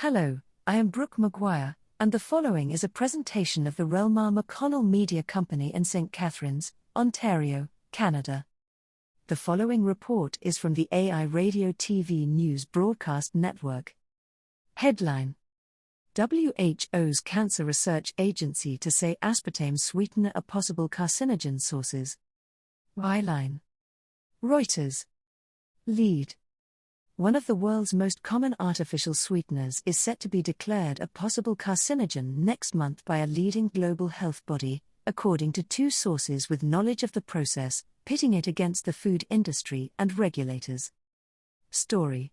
Hello, I am Brooke Maguire, and the following is a presentation of the REL-MAR McConnell Media Company in St. Catharines, Ontario, Canada. The following report is from the AI Radio TV News Broadcast Network. Headline: WHO's Cancer Research Agency to say aspartame sweetener are possible carcinogen sources. Byline: Reuters. Lead: one of the world's most common artificial sweeteners is set to be declared a possible carcinogen next month by a leading global health body, according to two sources with knowledge of the process, pitting it against the food industry and regulators. Story: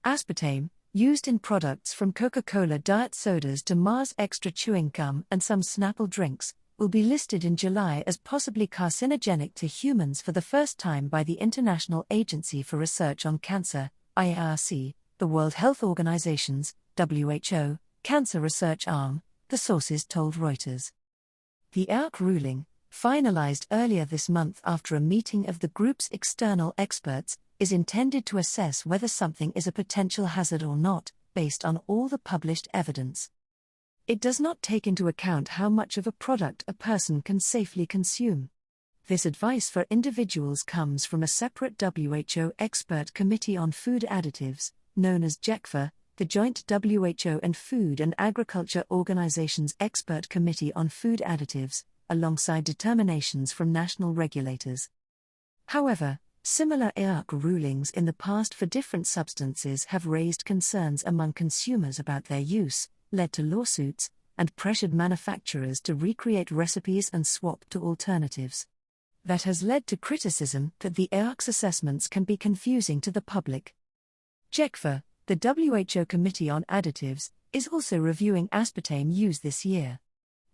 aspartame, used in products from Coca-Cola diet sodas to Mars Extra chewing gum and some Snapple drinks, will be listed in July as possibly carcinogenic to humans for the first time by the International Agency for Research on Cancer, IARC, the World Health Organization's, WHO, cancer research arm, the sources told Reuters. The IARC ruling, finalized earlier this month after a meeting of the group's external experts, is intended to assess whether something is a potential hazard or not, based on all the published evidence. It does not take into account how much of a product a person can safely consume. This advice for individuals comes from a separate WHO expert committee on food additives, known as JECFA, the Joint WHO and Food and Agriculture Organization's Expert Committee on Food Additives, alongside determinations from national regulators. However, similar IARC rulings in the past for different substances have raised concerns among consumers about their use, led to lawsuits, and pressured manufacturers to recreate recipes and swap to alternatives. That has led to criticism that the IARC's assessments can be confusing to the public. JECFA, the WHO Committee on Additives, is also reviewing aspartame use this year.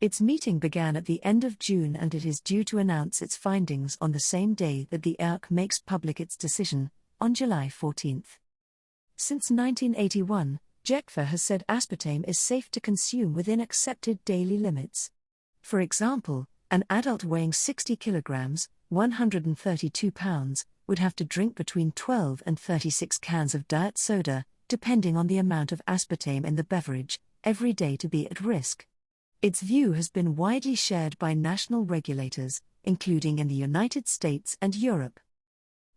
Its meeting began at the end of June and it is due to announce its findings on the same day that the IARC makes public its decision, on July 14. Since 1981, JECFA has said aspartame is safe to consume within accepted daily limits. For example, an adult weighing 60 kilograms, 132 pounds, would have to drink between 12 and 36 cans of diet soda, depending on the amount of aspartame in the beverage, every day to be at risk. Its view has been widely shared by national regulators, including in the United States and Europe.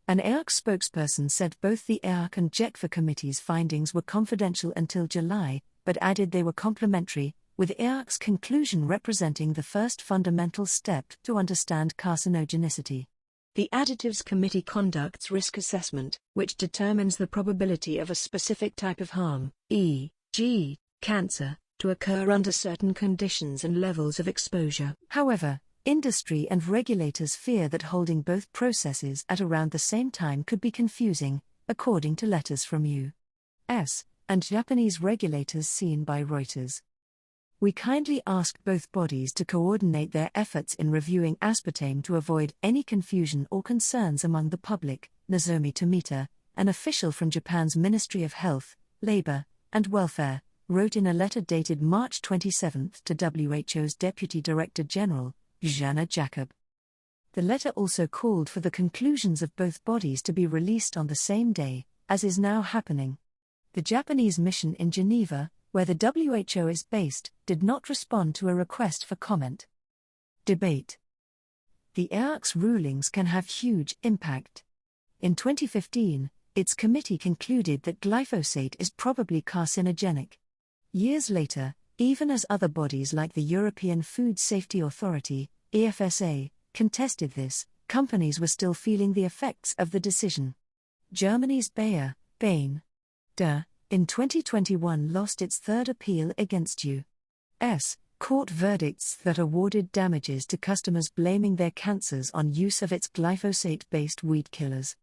An IARC spokesperson said both the IARC and JECFA committees' findings were confidential until July, but added they were complementary, with IARC's conclusion representing the first fundamental step to understand carcinogenicity. The Additives Committee conducts risk assessment, which determines the probability of a specific type of harm, e.g., cancer, to occur under certain conditions and levels of exposure. However, industry and regulators fear that holding both processes at around the same time could be confusing, according to letters from U.S. and Japanese regulators seen by Reuters. We kindly ask both bodies to coordinate their efforts in reviewing aspartame to avoid any confusion or concerns among the public, Nozomi Tomita, an official from Japan's Ministry of Health, Labor, and Welfare, wrote in a letter dated March 27 to WHO's Deputy Director General, Jana Jacob. The letter also called for the conclusions of both bodies to be released on the same day, as is now happening. The Japanese mission in Geneva, where the WHO is based, did not respond to a request for comment. Debate: the IARC's rulings can have huge impact. In 2015, its committee concluded that glyphosate is probably carcinogenic. Years later, even as other bodies like the European Food Safety Authority, EFSA, contested this, companies were still feeling the effects of the decision. Germany's Bayer, in 2021 lost its third appeal against U.S. court verdicts that awarded damages to customers blaming their cancers on use of its glyphosate-based weed killers.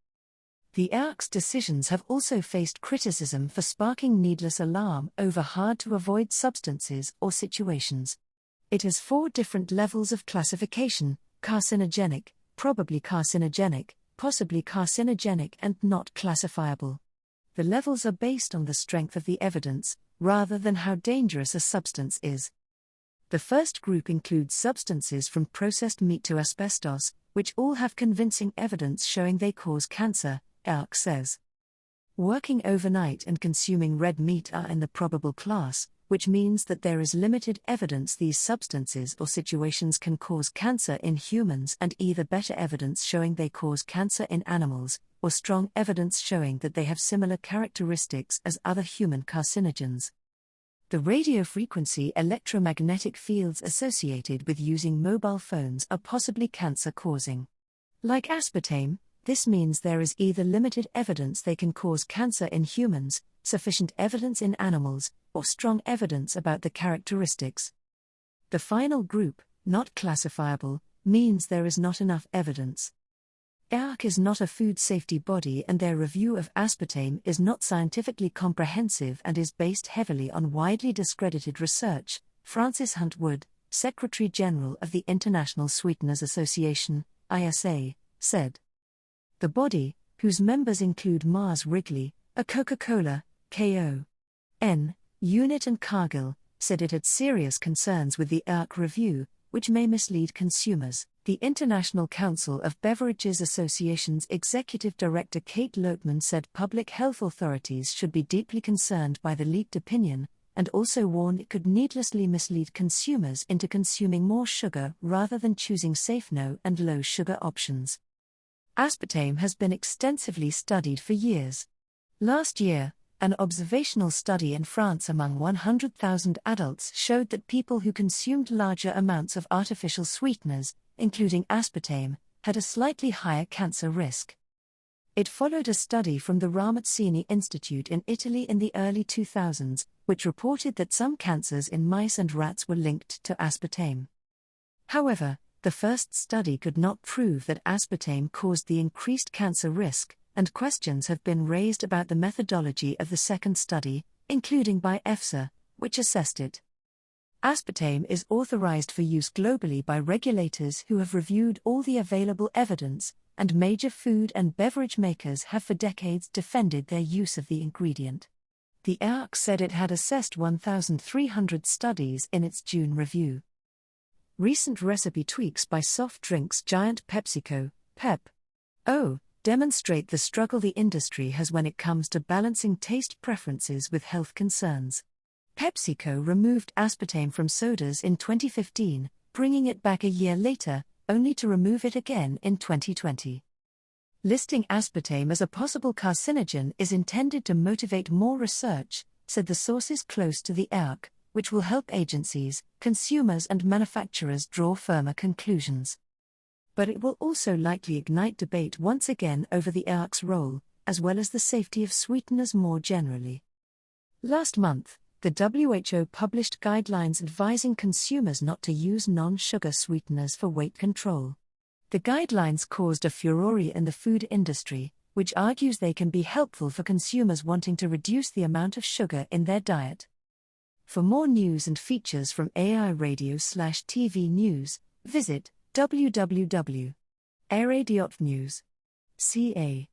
The IARC's decisions have also faced criticism for sparking needless alarm over hard-to-avoid substances or situations. It has 4 different levels of classification: carcinogenic, probably carcinogenic, possibly carcinogenic and not classifiable. The levels are based on the strength of the evidence, rather than how dangerous a substance is. The first group includes substances from processed meat to asbestos, which all have convincing evidence showing they cause cancer, IARC says. Working overnight and consuming red meat are in the probable class, which means that there is limited evidence these substances or situations can cause cancer in humans, and either better evidence showing they cause cancer in animals, or strong evidence showing that they have similar characteristics as other human carcinogens. The radiofrequency electromagnetic fields associated with using mobile phones are possibly cancer-causing. Like aspartame, this means there is either limited evidence they can cause cancer in humans, sufficient evidence in animals, or strong evidence about the characteristics. The final group, not classifiable, means there is not enough evidence. IARC is not a food safety body, and their review of aspartame is not scientifically comprehensive and is based heavily on widely discredited research, Francis Hunt Wood, Secretary General of the International Sweeteners Association, ISA, said. The body, whose members include Mars Wrigley, a Coca-Cola, KO.N. unit and Cargill, said it had serious concerns with the IARC review, which may mislead consumers. The International Council of Beverages Association's Executive Director Kate Loatman said public health authorities should be deeply concerned by the leaked opinion, and also warned it could needlessly mislead consumers into consuming more sugar rather than choosing safe no and low sugar options. Aspartame has been extensively studied for years. Last year, an observational study in France among 100,000 adults showed that people who consumed larger amounts of artificial sweeteners, including aspartame, had a slightly higher cancer risk. It followed a study from the Ramazzini Institute in Italy in the early 2000s, which reported that some cancers in mice and rats were linked to aspartame. However, the first study could not prove that aspartame caused the increased cancer risk, and questions have been raised about the methodology of the second study, including by EFSA, which assessed it. Aspartame is authorized for use globally by regulators who have reviewed all the available evidence, and major food and beverage makers have for decades defended their use of the ingredient. The IARC said it had assessed 1,300 studies in its June review. Recent recipe tweaks by soft drinks giant PepsiCo, Pep.O, demonstrate the struggle the industry has when it comes to balancing taste preferences with health concerns. PepsiCo removed aspartame from sodas in 2015, bringing it back a year later, only to remove it again in 2020. Listing aspartame as a possible carcinogen is intended to motivate more research, said the sources close to the IARC, which will help agencies, consumers and manufacturers draw firmer conclusions. But it will also likely ignite debate once again over the IARC's role, as well as the safety of sweeteners more generally. Last month, the WHO published guidelines advising consumers not to use non-sugar sweeteners for weight control. The guidelines caused a furore in the food industry, which argues they can be helpful for consumers wanting to reduce the amount of sugar in their diet. For more news and features from AI Radio/TV News, visit www.airadio.news. CA